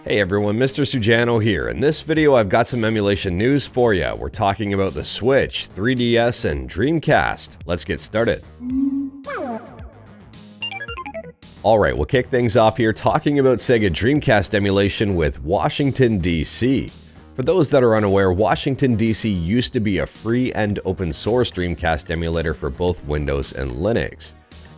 Hey everyone, Mr. Sujano here. In this video, I've got some emulation news for you. We're talking about the Switch, 3DS, and Dreamcast. Let's get started. Alright, we'll kick things off here talking about Sega Dreamcast emulation with WashingtonDC. For those that are unaware, WashingtonDC used to be a free and open source Dreamcast emulator for both Windows and Linux.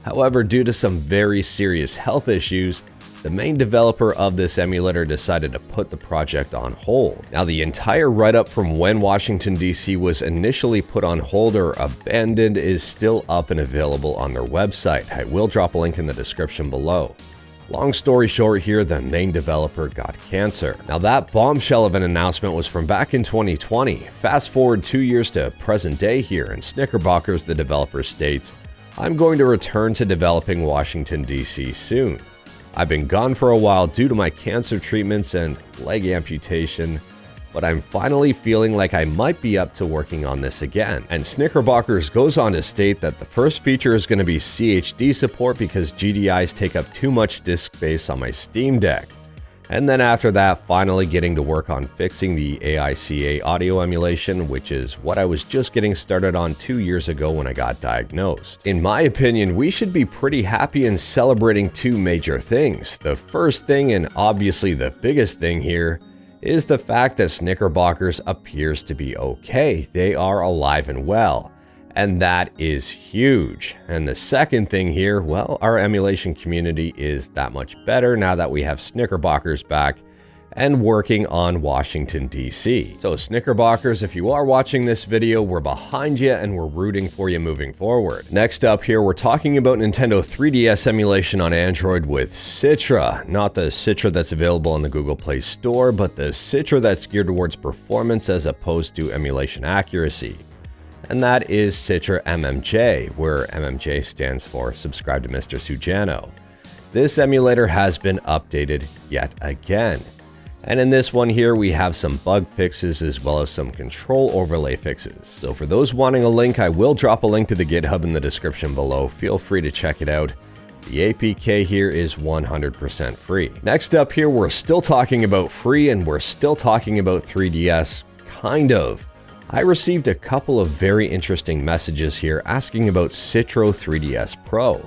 However, due to some very serious health issues, the main developer of this emulator decided to put the project on hold. Now, the entire write-up from when WashingtonDC was initially put on hold or abandoned is still up and available on their website. I will drop a link in the description below. Long story short here, the main developer got cancer. Now, that bombshell of an announcement was from back in 2020. Fast forward 2 years to present day here, and Snickerbockers, the developer, states, "I'm going to return to developing WashingtonDC soon. I've been gone for a while due to my cancer treatments and leg amputation, but I'm finally feeling like I might be up to working on this again." And Snickerbockers goes on to state that the first feature is going to be CHD support because GDIs take up too much disk space on my Steam Deck. And then after that, finally getting to work on fixing the AICA audio emulation, which is what I was just getting started on 2 years ago when I got diagnosed. In my opinion, we should be pretty happy and celebrating two major things. The first thing, and obviously the biggest thing here, is the fact that Snickerbockers appears to be okay. They are alive and well. And that is huge. And the second thing here, well, our emulation community is that much better now that we have Snickerbockers back and working on WashingtonDC. So Snickerbockers, if you are watching this video, we're behind you and we're rooting for you moving forward. Next up here, we're talking about Nintendo 3DS emulation on Android with Citra. Not the Citra that's available on the Google Play Store, but the Citra that's geared towards performance as opposed to emulation accuracy. And that is Citra MMJ, where MMJ stands for Subscribe to Mr. Sujano. This emulator has been updated yet again. And in this one here, we have some bug fixes as well as some control overlay fixes. So for those wanting a link, I will drop a link to the GitHub in the description below. Feel free to check it out. The APK here is 100% free. Next up here, we're still talking about free and we're still talking about 3DS, kind of. I received a couple of very interesting messages here asking about Citra 3DS Pro.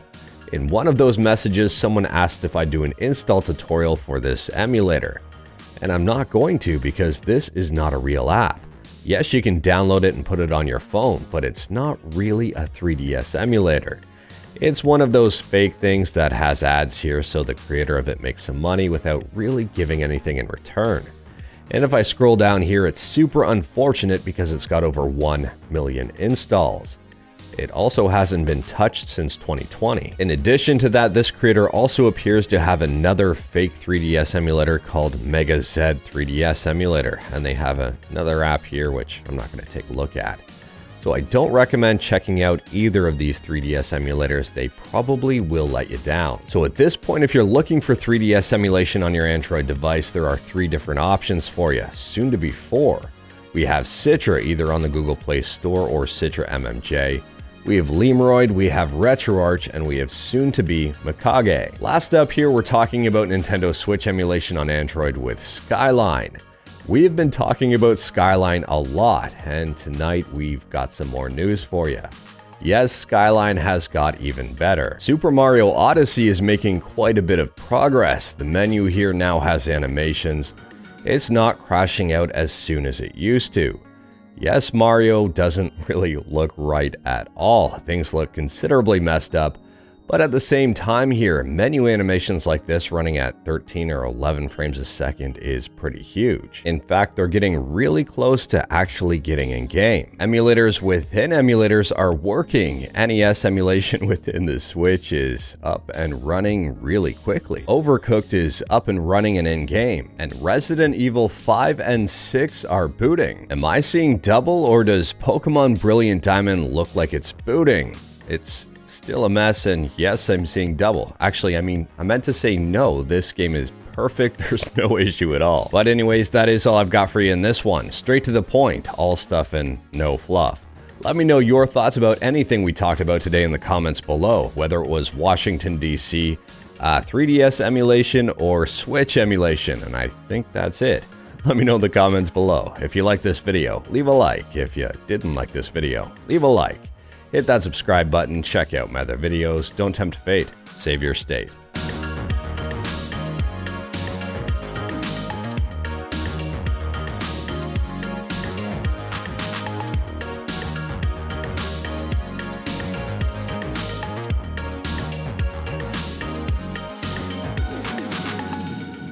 In one of those messages, someone asked if I do an install tutorial for this emulator. And I'm not going to because this is not a real app. Yes, you can download it and put it on your phone, but it's not really a 3DS emulator. It's one of those fake things that has ads here so the creator of it makes some money without really giving anything in return. And if I scroll down here, it's super unfortunate because it's got over 1 million installs. It also hasn't been touched since 2020. In addition to that, this creator also appears to have another fake 3DS emulator called Mega Z 3DS Emulator, and they have another app here which I'm not going to take a look at. So I don't recommend checking out either of these 3DS emulators. They probably will let you down. So at this point, if you're looking for 3DS emulation on your Android device, there are 3 different options for you, soon to be 4. We have Citra, either on the Google Play Store or Citra MMJ. We have Lemroid, we have RetroArch, and we have soon to be Mikage. Last up here, we're talking about Nintendo Switch emulation on Android with Skyline. We have been talking about Skyline a lot, and tonight we've got some more news for you. Yes, Skyline has got even better. Super Mario Odyssey is making quite a bit of progress. The menu here now has animations. It's not crashing out as soon as it used to. Yes, Mario doesn't really look right at all. Things look considerably messed up. But at the same time here, menu animations like this running at 13 or 11 frames a second is pretty huge. In fact, they're getting really close to actually getting in game. Emulators within emulators are working. NES emulation within the Switch is up and running really quickly. Overcooked is up and running and in game. And Resident Evil 5 and 6 are booting. Am I seeing double, or does Pokemon Brilliant Diamond look like it's booting? It's still a mess, and yes, I'm seeing double. Actually, I meant to say no, this game is perfect, there's no issue at all. But anyways, that is all I've got for you in this one. Straight to the point, all stuff and no fluff. Let me know your thoughts about anything we talked about today in the comments below, whether it was WashingtonDC, 3DS emulation, or Switch emulation, and I think that's it. Let me know in the comments below. If you like this video, leave a like. If you didn't like this video, leave a like. Hit that subscribe button, check out my other videos. Don't tempt fate, save your state.